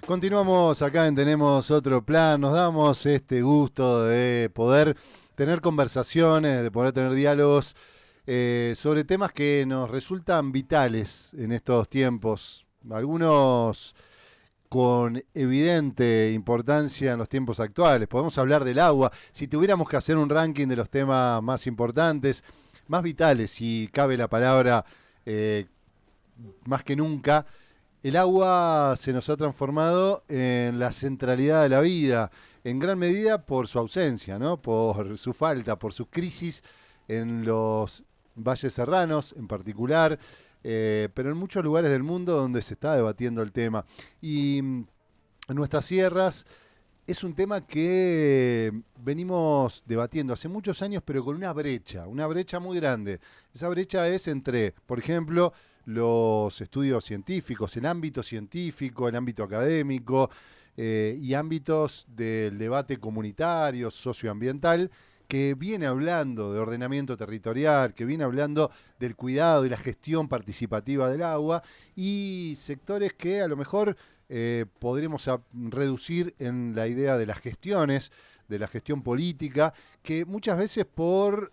Continuamos acá en Tenemos Otro Plan, nos damos este gusto de poder tener conversaciones, de poder tener diálogos sobre temas que nos resultan vitales en estos tiempos, algunos con evidente importancia en los tiempos actuales. Podemos hablar del agua, si tuviéramos que hacer un ranking de los temas más importantes, más vitales, si cabe la palabra, eh, más que nunca. El agua se nos ha transformado en la centralidad de la vida, en gran medida por su ausencia, ¿no? Por su falta, por su crisis en los valles serranos en particular, pero en muchos lugares del mundo donde se está debatiendo el tema. Y en nuestras sierras es un tema que venimos debatiendo hace muchos años, pero con una brecha muy grande. Esa brecha es entre, por ejemplo, los estudios científicos, el ámbito científico, el ámbito académico y ámbitos del debate comunitario, socioambiental, que viene hablando de ordenamiento territorial, que viene hablando del cuidado y la gestión participativa del agua, y sectores que a lo mejor podremos reducir en la idea de las gestiones, de la gestión política, que muchas veces por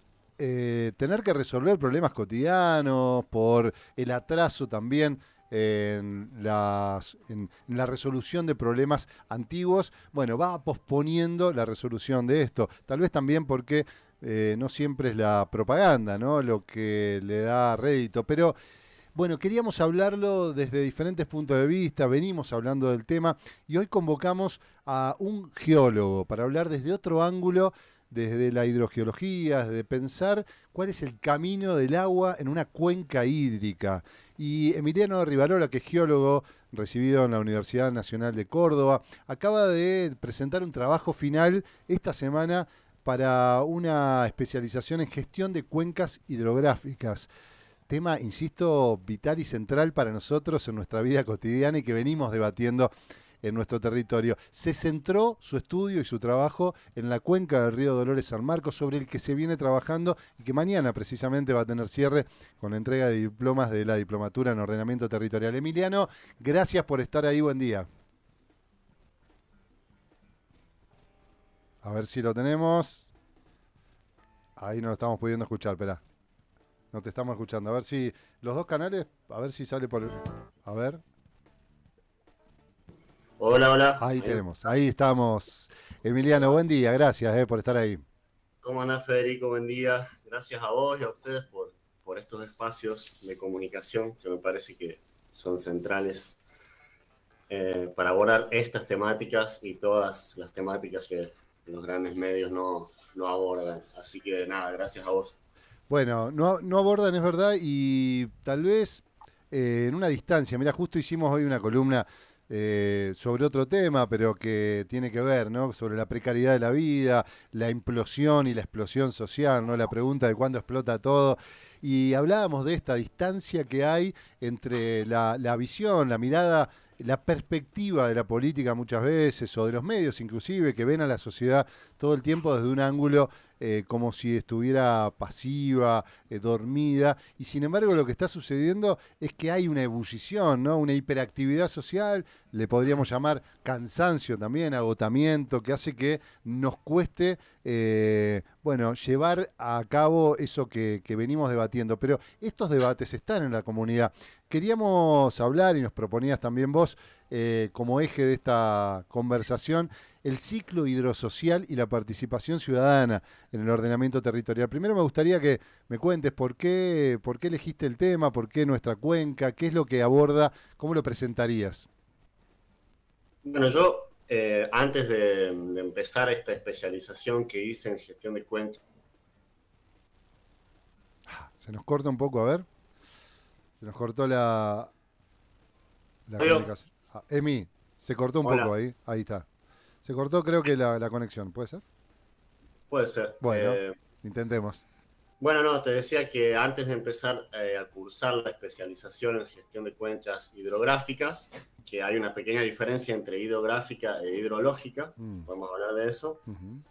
tener que resolver problemas cotidianos, por el atraso también en la resolución de problemas antiguos, bueno, va posponiendo la resolución de esto. Tal vez también porque no siempre es la propaganda, ¿no?, lo que le da rédito, pero bueno, queríamos hablarlo desde diferentes puntos de vista, venimos hablando del tema y hoy convocamos a un geólogo para hablar desde otro ángulo, desde la hidrogeología, de pensar cuál es el camino del agua en una cuenca hídrica. Y Emiliano Rivarola, que es geólogo recibido en la Universidad Nacional de Córdoba, acaba de presentar un trabajo final esta semana para una especialización en gestión de cuencas hidrográficas. Tema, insisto, vital y central para nosotros en nuestra vida cotidiana y que venimos debatiendo en nuestro territorio. Se centró su estudio y su trabajo en la cuenca del río Dolores San Marcos, sobre el que se viene trabajando y que mañana precisamente va a tener cierre con la entrega de diplomas de la Diplomatura en Ordenamiento Territorial. Emiliano, gracias por estar ahí, buen día. A ver si lo tenemos. Ahí no lo estamos pudiendo escuchar, espera. No te estamos escuchando. A ver si los dos canales, a ver si sale por... A ver. Hola, hola. Ahí tenemos, ahí estamos. Emiliano, buen día, gracias por estar ahí. ¿Cómo andás, Federico? Buen día. Gracias a vos y a ustedes por estos espacios de comunicación que me parece que son centrales para abordar estas temáticas y todas las temáticas que los grandes medios no abordan. Así que nada, gracias a vos. Bueno, no abordan, es verdad, y tal vez en una distancia. Mira, justo hicimos hoy una columna sobre otro tema, pero que tiene que ver, ¿no?, sobre la precariedad de la vida, la implosión y la explosión social, ¿no?, la pregunta de cuándo explota todo. Y hablábamos de esta distancia que hay entre la visión, la mirada, la perspectiva de la política muchas veces, o de los medios inclusive, que ven a la sociedad todo el tiempo desde un ángulo como si estuviera pasiva, dormida, y sin embargo lo que está sucediendo es que hay una ebullición, ¿no?, una hiperactividad social, le podríamos llamar cansancio también, agotamiento, que hace que nos cueste bueno, llevar a cabo eso que venimos debatiendo. Pero estos debates están en la comunidad. Queríamos hablar, y nos proponías también vos, como eje de esta conversación, el ciclo hidrosocial y la participación ciudadana en el ordenamiento territorial. Primero me gustaría que me cuentes por qué elegiste el tema, por qué nuestra cuenca, qué es lo que aborda, cómo lo presentarías. Bueno, yo antes de empezar esta especialización que hice en gestión de cuentas, Se nos corta un poco, a ver. Se nos cortó la Digo, comunicación. Emi, se cortó un poco hola, ahí. Ahí está. Se cortó, creo que la conexión. ¿Puede ser? puede ser. Bueno, intentemos. Bueno, no, te decía que antes de empezar a cursar la especialización en gestión de cuencas hidrográficas, que hay una pequeña diferencia entre hidrográfica e hidrológica, Mm, podemos hablar de eso. ujú.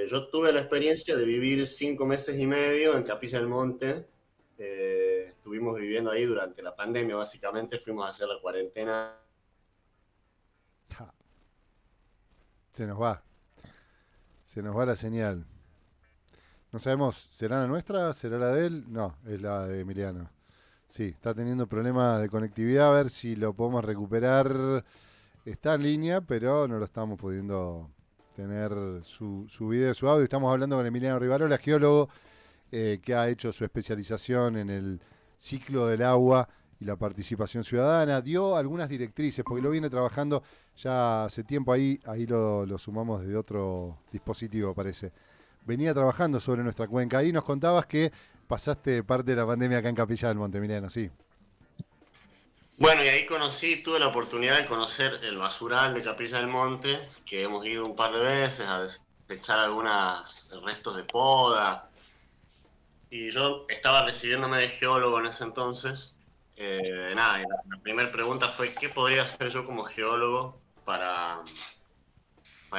Yo tuve la experiencia de vivir 5 meses y medio en Capilla del Monte. Estuvimos viviendo ahí durante la pandemia, básicamente fuimos a hacer la cuarentena Ja, se nos va. Se nos va la señal. No sabemos, ¿será la nuestra? ¿Será la de él? No, es la de Emiliano. Sí, está teniendo problemas de conectividad, a ver si lo podemos recuperar. Está en línea, pero no lo estamos pudiendo tener su video, su audio. Estamos hablando con Emiliano Rivarola, geólogo que ha hecho su especialización en el ciclo del agua y la participación ciudadana. Dio algunas directrices, porque lo viene trabajando ya hace tiempo ahí lo sumamos desde otro dispositivo, parece. Venía trabajando sobre nuestra cuenca. Ahí nos contabas que pasaste parte de la pandemia acá en Capilla del Monte, Emiliano, sí. Bueno, y ahí tuve la oportunidad de conocer el basural de Capilla del Monte, que hemos ido un par de veces a desechar algunos restos de poda. Y yo estaba recibiéndome de geólogo en ese entonces. Nada, y la primera pregunta fue, ¿qué podría hacer yo como geólogo para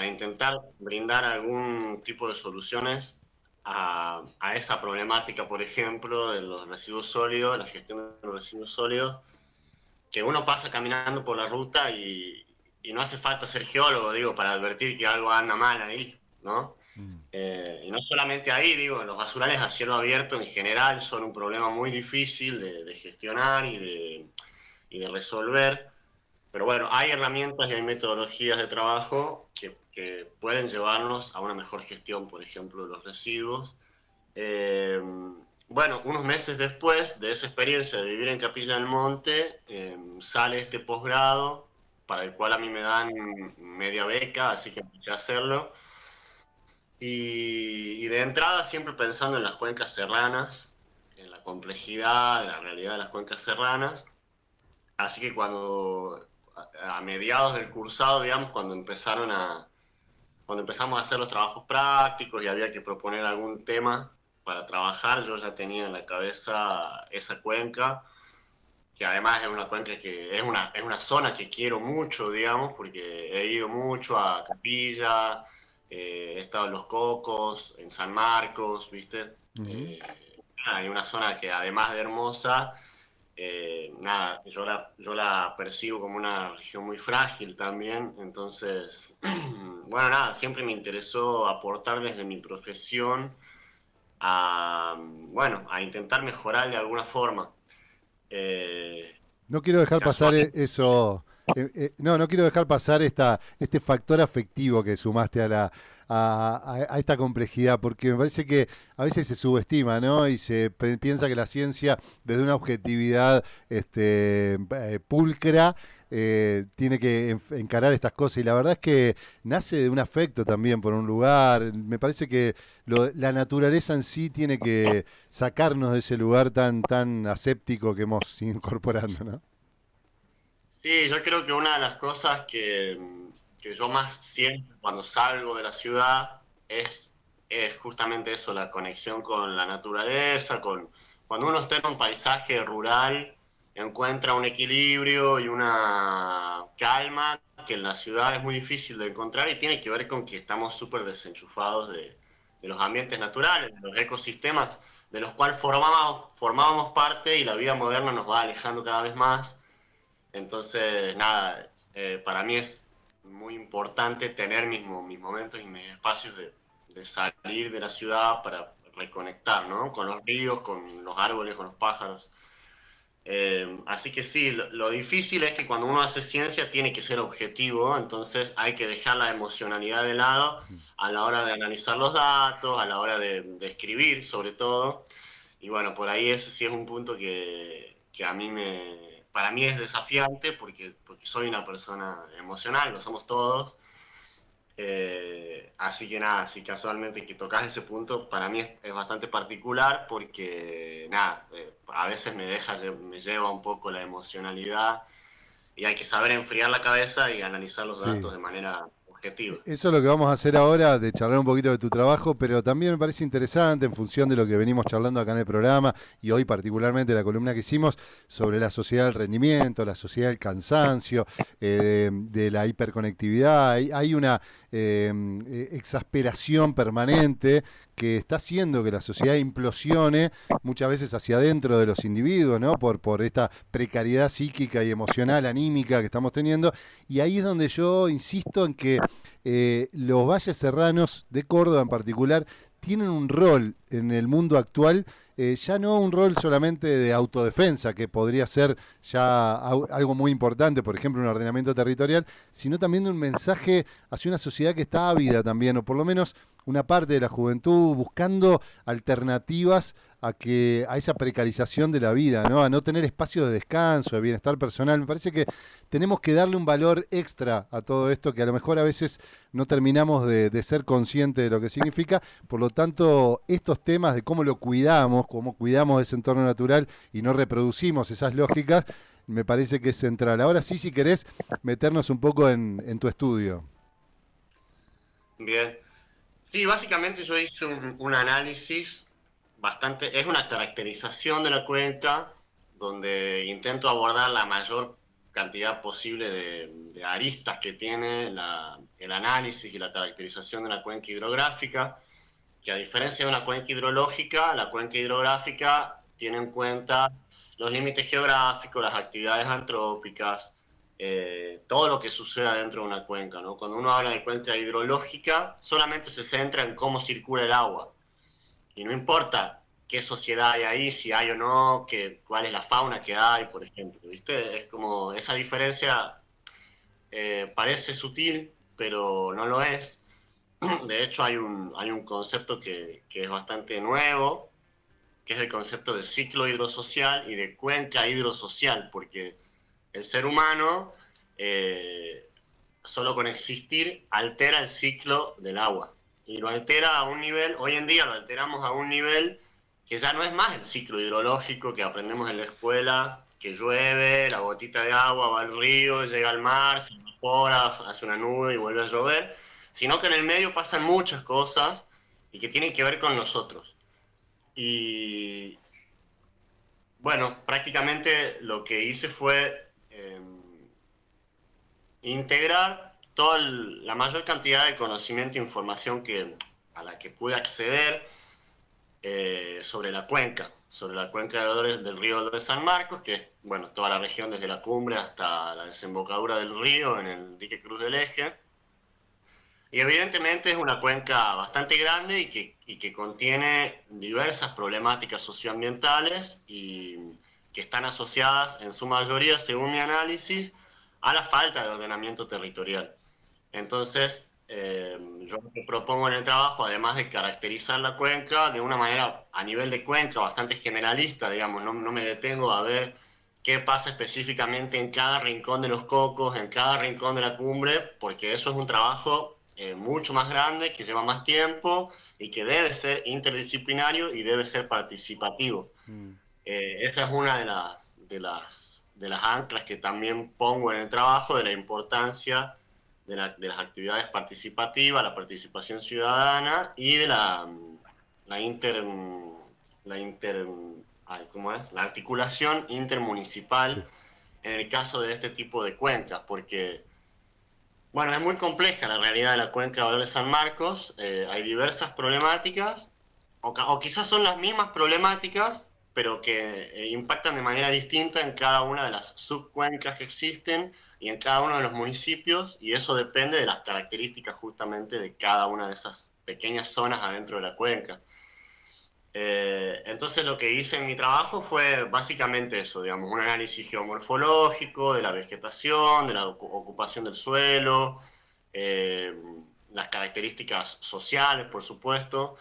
intentar brindar algún tipo de soluciones a esa problemática, por ejemplo, de los residuos sólidos, la gestión de los residuos sólidos, que uno pasa caminando por la ruta y no hace falta ser geólogo, digo, para advertir que algo anda mal ahí, ¿no? Y no solamente ahí, digo, los basurales a cielo abierto en general son un problema muy difícil de gestionar y de resolver, pero bueno, hay herramientas y hay metodologías de trabajo que pueden llevarnos a una mejor gestión, por ejemplo, de los residuos. Bueno, unos meses después de esa experiencia de vivir en Capilla del Monte, sale este posgrado, para el cual a mí me dan media beca, así que empecé a hacerlo. Y de entrada siempre pensando en las cuencas serranas, en la complejidad, en la realidad de las cuencas serranas. Así que a mediados del cursado, digamos, cuando empezamos a hacer los trabajos prácticos y había que proponer algún tema para trabajar, yo ya tenía en la cabeza esa cuenca, que además es una cuenca que es una zona que quiero mucho, digamos, porque he ido mucho a Capilla, he estado en Los Cocos, en San Marcos, ¿viste? Uh-huh. Hay una zona que además de hermosa, nada, yo la percibo como una región muy frágil también, entonces, bueno, nada, siempre me interesó aportar desde mi profesión bueno, a intentar mejorar de alguna forma. No quiero dejar pasar Casualmente, eso. No quiero dejar pasar este factor afectivo que sumaste a esta complejidad, porque me parece que a veces se subestima, ¿no? Y piensa que la ciencia, desde una objetividad pulcra, tiene que encarar estas cosas. Y la verdad es que nace de un afecto también por un lugar. Me parece que la naturaleza en sí tiene que sacarnos de ese lugar tan aséptico que hemos ido incorporando, ¿no? sí, yo creo que una de las cosas que yo más siento cuando salgo de la ciudad es justamente eso, la conexión con la naturaleza, cuando uno está en un paisaje rural, encuentra un equilibrio y una calma que en la ciudad es muy difícil de encontrar y tiene que ver con que estamos súper desenchufados de los ambientes naturales, de los ecosistemas de los cuales formábamos parte y la vida moderna nos va alejando cada vez más. Entonces, nada, para mí es muy importante tener mis momentos y mis espacios de salir de la ciudad para reconectar, ¿no? Con los ríos, con los árboles, con los pájaros. Así que sí, lo difícil es que cuando uno hace ciencia tiene que ser objetivo, entonces hay que dejar la emocionalidad de lado a la hora de analizar los datos, a la hora de escribir sobre todo. Y bueno, por ahí ese sí es un punto que para mí es desafiante porque soy una persona emocional, lo somos todos. Así que nada, si casualmente que tocas ese punto, para mí es bastante particular porque nada, a veces me lleva un poco la emocionalidad y hay que saber enfriar la cabeza y analizar los Sí. datos de manera objetiva. Eso es lo que vamos a hacer ahora, de charlar un poquito de tu trabajo, pero también me parece interesante en función de lo que venimos charlando acá en el programa y hoy particularmente la columna que hicimos sobre la sociedad del rendimiento, la sociedad del cansancio, de la hiperconectividad. Hay una exasperación permanente que está haciendo que la sociedad implosione muchas veces hacia adentro de los individuos, ¿no? Por esta precariedad psíquica y emocional, anímica que estamos teniendo. Y ahí es donde yo insisto en que los valles serranos de Córdoba en particular tienen un rol en el mundo actual, ya no un rol solamente de autodefensa, que podría ser ya algo muy importante, por ejemplo, un ordenamiento territorial, sino también de un mensaje hacia una sociedad que está ávida también, o por lo menos una parte de la juventud buscando alternativas a esa precarización de la vida, ¿no? A no tener espacio de descanso, de bienestar personal. Me parece que tenemos que darle un valor extra a todo esto que a lo mejor a veces no terminamos de ser conscientes de lo que significa. Por lo tanto, estos temas de cómo lo cuidamos, cómo cuidamos ese entorno natural y no reproducimos esas lógicas, me parece que es central. Ahora sí, si querés meternos un poco en tu estudio. Bien. Sí, básicamente yo hice un análisis bastante, es una caracterización de la cuenca donde intento abordar la mayor cantidad posible de aristas que tiene el análisis y la caracterización de una cuenca hidrográfica, que a diferencia de una cuenca hidrológica, la cuenca hidrográfica tiene en cuenta los límites geográficos, las actividades antrópicas, todo lo que suceda dentro de una cuenca, ¿no? Cuando uno habla de cuenca hidrológica, solamente se centra en cómo circula el agua. Y no importa qué sociedad hay ahí, si hay o no, cuál es la fauna que hay, por ejemplo. ¿Viste? Es como esa diferencia parece sutil, pero no lo es. De hecho, hay un concepto que es bastante nuevo, que es el concepto de ciclo hidrosocial y de cuenca hidrosocial, porque el ser humano, solo con existir, altera el ciclo del agua. Y lo altera a un nivel, hoy en día lo alteramos a un nivel que ya no es más el ciclo hidrológico que aprendemos en la escuela, que llueve, la gotita de agua va al río, llega al mar, se evapora, hace una nube y vuelve a llover, sino que en el medio pasan muchas cosas y que tienen que ver con nosotros. Y bueno, prácticamente lo que hice fue integrar toda la mayor cantidad de conocimiento e información a la que pude acceder sobre la cuenca del río Dolores San Marcos, que es, bueno, toda la región desde la cumbre hasta la desembocadura del río en el dique Cruz del Eje. Y evidentemente es una cuenca bastante grande y que contiene diversas problemáticas socioambientales y que están asociadas en su mayoría, según mi análisis, a la falta de ordenamiento territorial. Entonces, yo lo que propongo en el trabajo, además de caracterizar la cuenca de una manera a nivel de cuenca bastante generalista, digamos, no me detengo a ver qué pasa específicamente en cada rincón de los cocos, en cada rincón de la cumbre, porque eso es un trabajo mucho más grande, que lleva más tiempo y que debe ser interdisciplinario y debe ser participativo. Esa es una de las anclas que también pongo en el trabajo, de la importancia de las actividades participativas, la participación ciudadana y de la inter, la inter ¿cómo es? La articulación intermunicipal, sí, en el caso de este tipo de cuencas, porque bueno, es muy compleja la realidad de la cuenca de Dolores San Marcos, hay diversas problemáticas, o quizás son las mismas problemáticas, pero que impactan de manera distinta en cada una de las subcuencas que existen y en cada uno de los municipios, y eso depende de las características justamente de cada una de esas pequeñas zonas adentro de la cuenca. Entonces lo que hice en mi trabajo fue básicamente eso, digamos, un análisis geomorfológico de la vegetación, de la ocupación del suelo, las características sociales, por supuesto,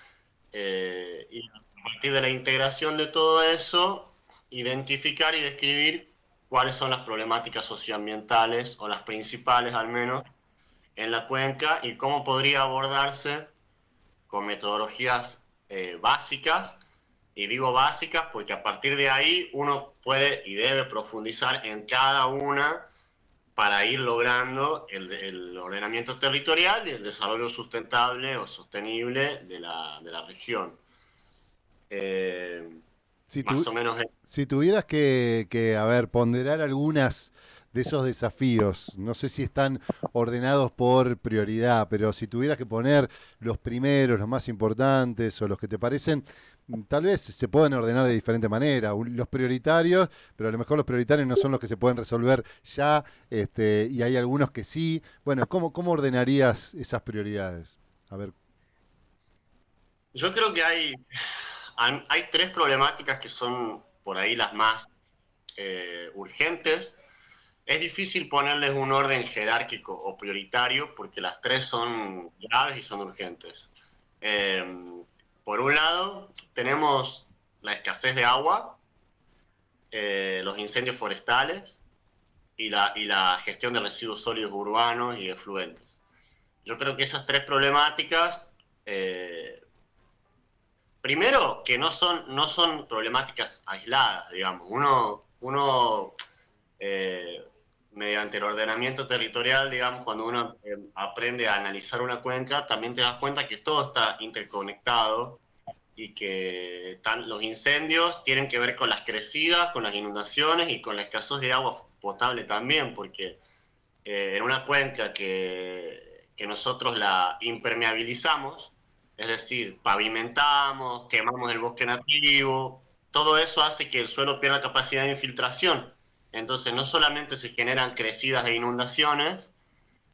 y a partir de la integración de todo eso, identificar y describir cuáles son las problemáticas socioambientales, o las principales al menos, en la cuenca y cómo podría abordarse con metodologías básicas, y digo básicas porque a partir de ahí uno puede y debe profundizar en cada una para ir logrando el ordenamiento territorial y el desarrollo sustentable o sostenible de la región. Si, Más o menos. si tuvieras que, a ver, ponderar algunas de esos desafíos. No sé si están ordenados por prioridad, pero si tuvieras que poner los primeros, los más importantes o los que te parecen, tal vez se pueden ordenar de diferente manera. Los prioritarios, pero a lo mejor los prioritarios no son los que se pueden resolver ya, y hay algunos que sí. Bueno, ¿cómo ordenarías esas prioridades? A ver. Yo creo que hay tres problemáticas que son por ahí las más urgentes. Es difícil ponerles un orden jerárquico o prioritario porque las tres son graves y son urgentes. Eh, por un lado, tenemos la escasez de agua, los incendios forestales y la gestión de residuos sólidos urbanos y efluentes. Yo creo que esas tres problemáticas, primero, que no son problemáticas aisladas, digamos. Uno mediante el ordenamiento territorial, digamos, cuando uno aprende a analizar una cuenca, también te das cuenta que todo está interconectado y que los incendios tienen que ver con las crecidas, con las inundaciones y con la escasez de agua potable también, porque en una cuenca que nosotros la impermeabilizamos, es decir, pavimentamos, quemamos el bosque nativo, todo eso hace que el suelo pierda capacidad de infiltración. Entonces no solamente se generan crecidas e inundaciones,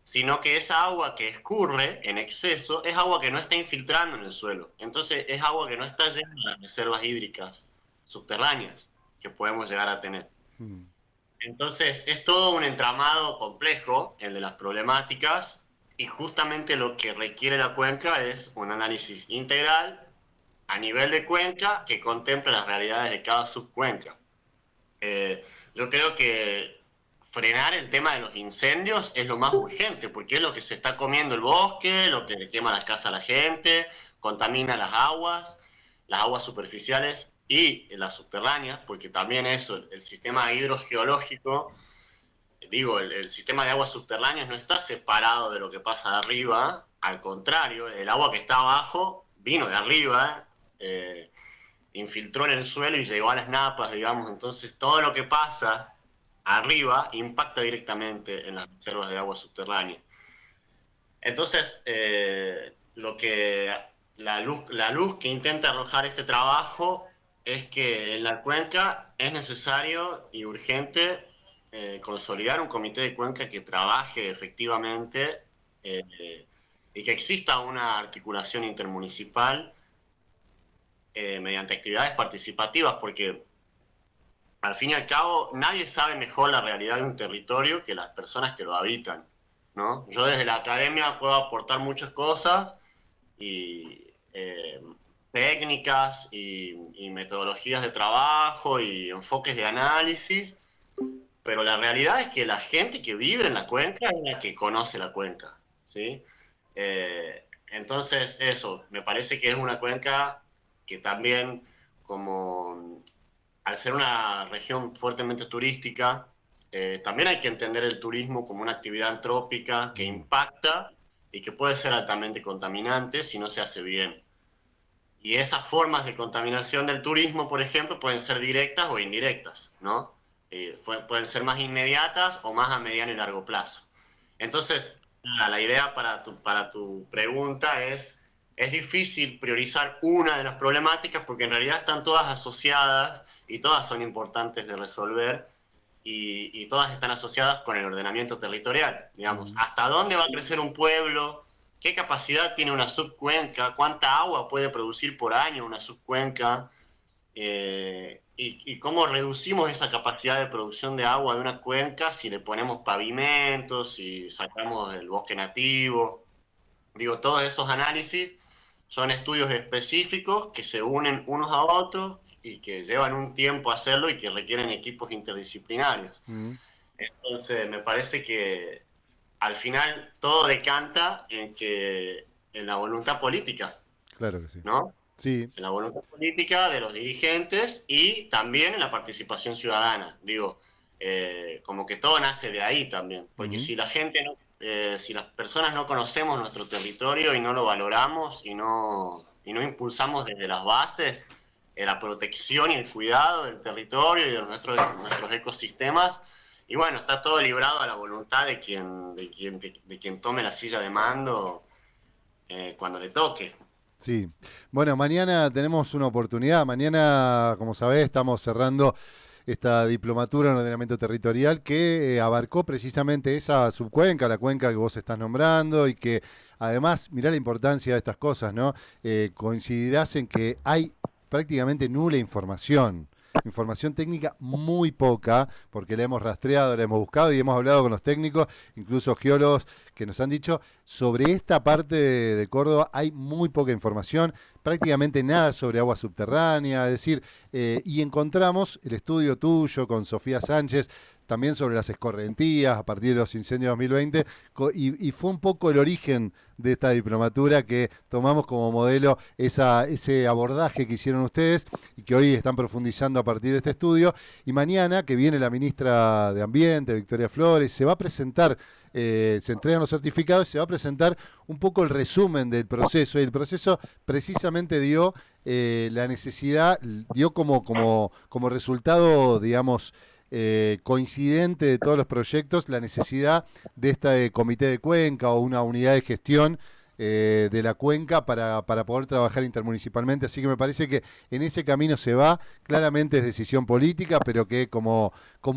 sino que esa agua que escurre en exceso es agua que no está infiltrando en el suelo. Entonces es agua que no está llena de las reservas hídricas subterráneas que podemos llegar a tener. Mm. Entonces es todo un entramado complejo, el de las problemáticas, y justamente lo que requiere la cuenca es un análisis integral a nivel de cuenca que contemple las realidades de cada subcuenca. Yo creo que frenar el tema de los incendios es lo más urgente, porque es lo que se está comiendo el bosque, lo que le quema las casas a la gente, contamina las aguas superficiales y las subterráneas, porque también eso, el sistema hidrogeológico, digo, el sistema de aguas subterráneas no está separado de lo que pasa arriba, al contrario, el agua que está abajo vino de arriba, infiltró en el suelo y llegó a las napas, digamos. Entonces todo lo que pasa arriba impacta directamente en las reservas de agua subterránea. Entonces, la luz que intenta arrojar este trabajo es que en la cuenca es necesario y urgente consolidar un comité de cuenca que trabaje efectivamente y que exista una articulación intermunicipal mediante actividades participativas, porque al fin y al cabo nadie sabe mejor la realidad de un territorio que las personas que lo habitan, ¿no? Yo desde la academia puedo aportar muchas cosas y técnicas y metodologías de trabajo y enfoques de análisis, pero la realidad es que la gente que vive en la cuenca es la que conoce la cuenca, ¿sí? Entonces eso, me parece que es una cuenca que también, como al ser una región fuertemente turística, también hay que entender el turismo como una actividad antrópica que impacta y que puede ser altamente contaminante si no se hace bien. Y esas formas de contaminación del turismo, por ejemplo, pueden ser directas o indirectas, ¿no? Pueden ser más inmediatas o más a mediano y largo plazo. Entonces, la idea para tu pregunta es difícil priorizar una de las problemáticas porque en realidad están todas asociadas y todas son importantes de resolver y todas están asociadas con el ordenamiento territorial. Digamos, ¿hasta dónde va a crecer un pueblo? ¿Qué capacidad tiene una subcuenca? ¿Cuánta agua puede producir por año una subcuenca? Y cómo reducimos esa capacidad de producción de agua de una cuenca si le ponemos pavimentos, si sacamos el bosque nativo. Digo, todos esos análisis son estudios específicos que se unen unos a otros y que llevan un tiempo hacerlo y que requieren equipos interdisciplinarios. Entonces, me parece que al final todo decanta en la voluntad política. Claro que sí. ¿No? Sí. En la voluntad política de los dirigentes y también en la participación ciudadana. Digo, como que todo nace de ahí también. Porque si la gente si las personas no conocemos nuestro territorio y no lo valoramos y no impulsamos desde las bases la protección y el cuidado del territorio y de nuestros ecosistemas, Y bueno, está todo librado a la voluntad de quien tome la silla de mando cuando le toque. Sí. Bueno, mañana tenemos una oportunidad. Mañana, como sabés, estamos cerrando esta diplomatura en ordenamiento territorial que abarcó precisamente esa subcuenca, la cuenca que vos estás nombrando y que además, mirá la importancia de estas cosas, ¿no? Coincidirás en que hay prácticamente nula información. Información técnica muy poca, porque la hemos rastreado, la hemos buscado y hemos hablado con los técnicos, incluso geólogos que nos han dicho sobre esta parte de Córdoba hay muy poca información, prácticamente nada sobre agua subterránea, es decir, y encontramos el estudio tuyo con Sofía Sánchez, también sobre las escorrentías a partir de los incendios 2020, y fue un poco el origen de esta diplomatura que tomamos como modelo ese abordaje que hicieron ustedes y que hoy están profundizando a partir de este estudio. Y mañana, que viene la ministra de Ambiente, Victoria Flores, se va a presentar, se entregan los certificados y se va a presentar un poco el resumen del proceso. Y el proceso precisamente dio la necesidad, dio como resultado, digamos, coincidente de todos los proyectos la necesidad de este comité de cuenca o una unidad de gestión de la cuenca para poder trabajar intermunicipalmente. Así que me parece que en ese camino se va. Claramente es decisión política, pero que como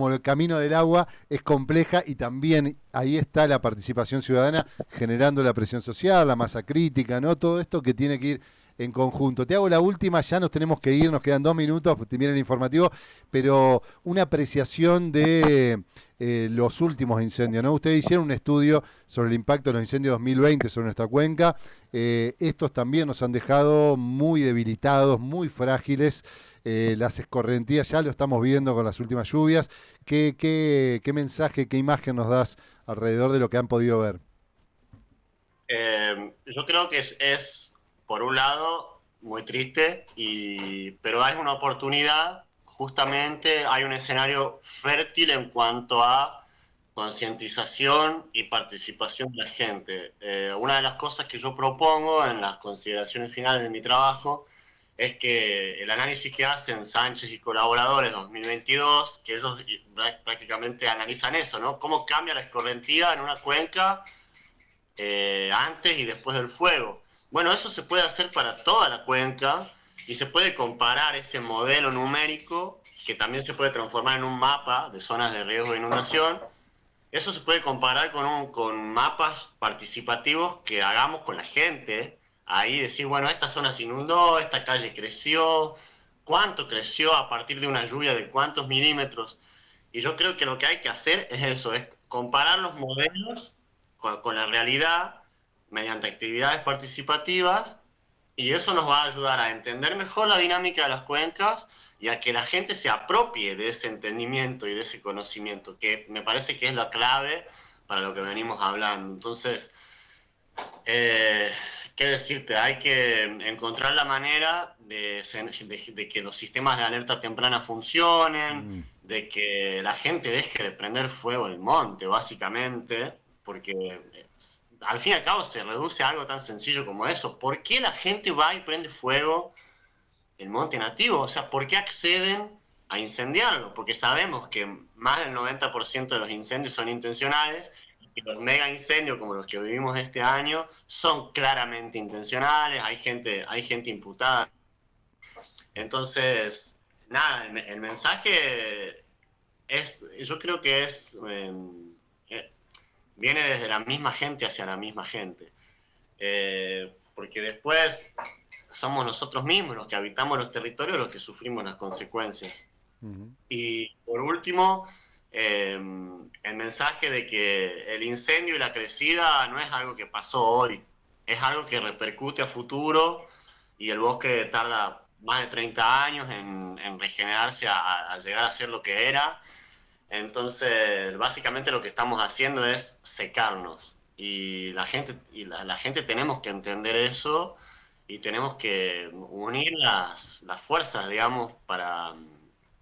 el camino del agua es compleja y también ahí está la participación ciudadana generando la presión social, la masa crítica, ¿no? Todo esto que tiene que ir en conjunto. Te hago la última, ya nos tenemos que ir, nos quedan 2 minutos, te viene el informativo, pero una apreciación de los últimos incendios, ¿no? Ustedes hicieron un estudio sobre el impacto de los incendios 2020 sobre nuestra cuenca. Estos también nos han dejado muy debilitados, muy frágiles. Las escorrentías ya lo estamos viendo con las últimas lluvias. ¿Qué mensaje, qué imagen nos das alrededor de lo que han podido ver? Yo creo que es, por un lado, muy triste, pero hay una oportunidad, justamente hay un escenario fértil en cuanto a concientización y participación de la gente. Una de las cosas que yo propongo en las consideraciones finales de mi trabajo es que el análisis que hacen Sánchez y colaboradores 2022, que ellos prácticamente analizan eso, ¿no? Cómo cambia la escorrentía en una cuenca antes y después del fuego. Bueno, eso se puede hacer para toda la cuenca y se puede comparar ese modelo numérico, que también se puede transformar en un mapa de zonas de riesgo de inundación. Eso se puede comparar con mapas participativos que hagamos con la gente. Ahí decir, bueno, esta zona se inundó, esta calle creció, cuánto creció a partir de una lluvia de cuántos milímetros. Y yo creo que lo que hay que hacer es eso, es comparar los modelos con la realidad mediante actividades participativas, y eso nos va a ayudar a entender mejor la dinámica de las cuencas y a que la gente se apropie de ese entendimiento y de ese conocimiento, que me parece que es la clave para lo que venimos hablando. Entonces, ¿qué decirte? Hay que encontrar la manera de que los sistemas de alerta temprana funcionen, Mm. de que la gente deje de prender fuego en el monte, básicamente, porque al fin y al cabo se reduce a algo tan sencillo como eso. ¿Por qué la gente va y prende fuego el monte nativo? O sea, ¿por qué acceden a incendiarlo? Porque sabemos que más del 90% de los incendios son intencionales y que los mega incendios como los que vivimos este año son claramente intencionales, hay gente imputada. Entonces, nada, el mensaje yo creo que eh, viene desde la misma gente hacia la misma gente. Porque después somos nosotros mismos los que habitamos los territorios los que sufrimos las consecuencias. Ujú. Y por último, el mensaje de que el incendio y la crecida no es algo que pasó hoy, es algo que repercute a futuro, y el bosque tarda más de 30 años en regenerarse a llegar a ser lo que era. Entonces, básicamente lo que estamos haciendo es secarnos. Y la gente tenemos que entender eso y tenemos que unir las fuerzas, digamos, para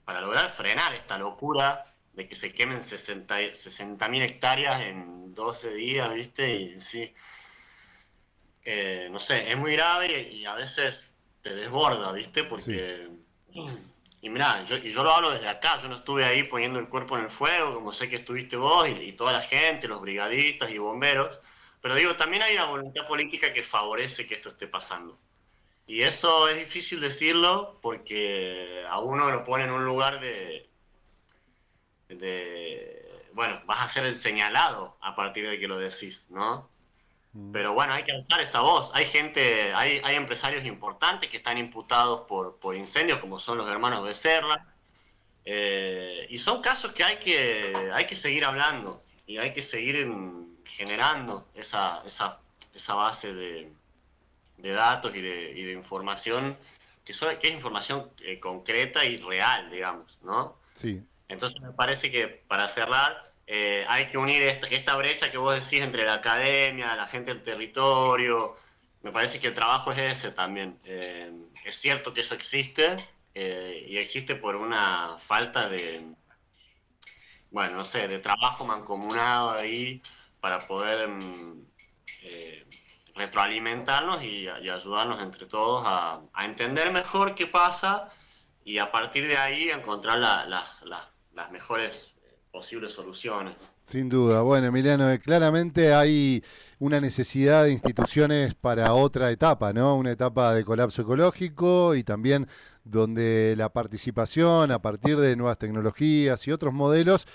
lograr frenar esta locura de que se quemen 60.000 hectáreas en 12 días, ¿viste? Y sí, no sé, es muy grave y a veces te desborda, ¿viste? Sí. Porque y mirá, yo lo hablo desde acá, yo no estuve ahí poniendo el cuerpo en el fuego, como sé que estuviste vos y toda la gente, los brigadistas y bomberos, pero digo, también hay una voluntad política que favorece que esto esté pasando. Y eso es difícil decirlo porque a uno lo pone en un lugar bueno, vas a ser el señalado a partir de que lo decís, ¿no? Pero bueno, hay que alzar esa voz. Hay gente, hay empresarios importantes que están imputados por incendios, como son los hermanos Becerra. Y son casos que hay que seguir hablando y hay que seguir generando esa base de datos y de información que es información concreta y real, digamos, ¿no? Sí. Entonces me parece que para cerrar hay que unir esta brecha que vos decís entre la academia, la gente del territorio. Me parece que el trabajo es ese también. Es cierto que eso existe y existe por una falta bueno, no sé, de trabajo mancomunado ahí para poder retroalimentarnos y ayudarnos entre todos a entender mejor qué pasa y a partir de ahí encontrar las mejores posibles soluciones. Sin duda. Bueno, Emiliano, claramente hay una necesidad de instituciones para otra etapa, ¿no? Una etapa de colapso ecológico y también donde la participación a partir de nuevas tecnologías y otros modelos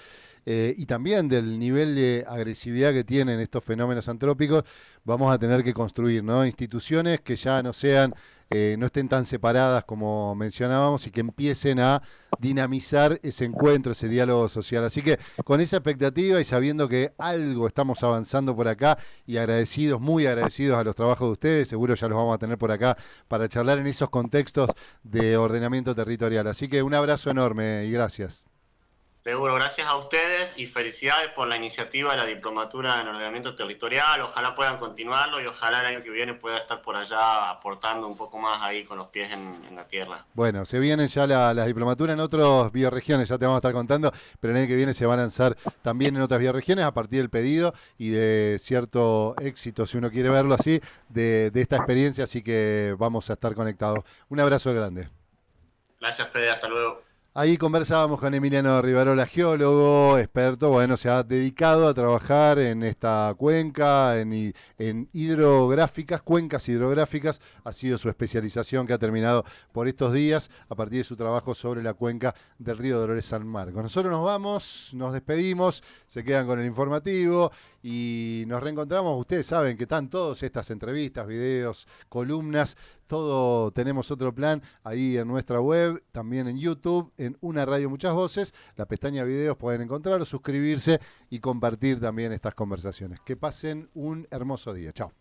y también del nivel de agresividad que tienen estos fenómenos antrópicos, vamos a tener que construir, ¿no? Instituciones que ya no sean, no estén tan separadas como mencionábamos y que empiecen a dinamizar ese encuentro, ese diálogo social. Así que con esa expectativa y sabiendo que algo estamos avanzando por acá y agradecidos, muy agradecidos a los trabajos de ustedes, seguro ya los vamos a tener por acá para charlar en esos contextos de ordenamiento territorial. Así que un abrazo enorme y gracias. Seguro, gracias a ustedes y felicidades por la iniciativa de la Diplomatura en Ordenamiento Territorial. Ojalá puedan continuarlo y ojalá el año que viene pueda estar por allá aportando un poco más ahí con los pies en la tierra. Bueno, se vienen ya las diplomaturas en otras bioregiones, ya te vamos a estar contando, pero el año que viene se van a lanzar también en otras bioregiones a partir del pedido y de cierto éxito, si uno quiere verlo así, de esta experiencia, así que vamos a estar conectados. Un abrazo grande. Gracias, Fede, hasta luego. Ahí conversábamos con Emiliano Rivarola, geólogo, experto, bueno, se ha dedicado a trabajar en esta cuenca, en hidrográficas, cuencas hidrográficas, ha sido su especialización que ha terminado por estos días a partir de su trabajo sobre la cuenca del río Dolores San Marcos. Nosotros nos vamos, nos despedimos, se quedan con el informativo y nos reencontramos. Ustedes saben que están todas estas entrevistas, videos, columnas, todo tenemos otro plan ahí en nuestra web, también en YouTube, en Una Radio Muchas Voces, la pestaña videos pueden encontrarlo, suscribirse y compartir también estas conversaciones. Que pasen un hermoso día. Chao.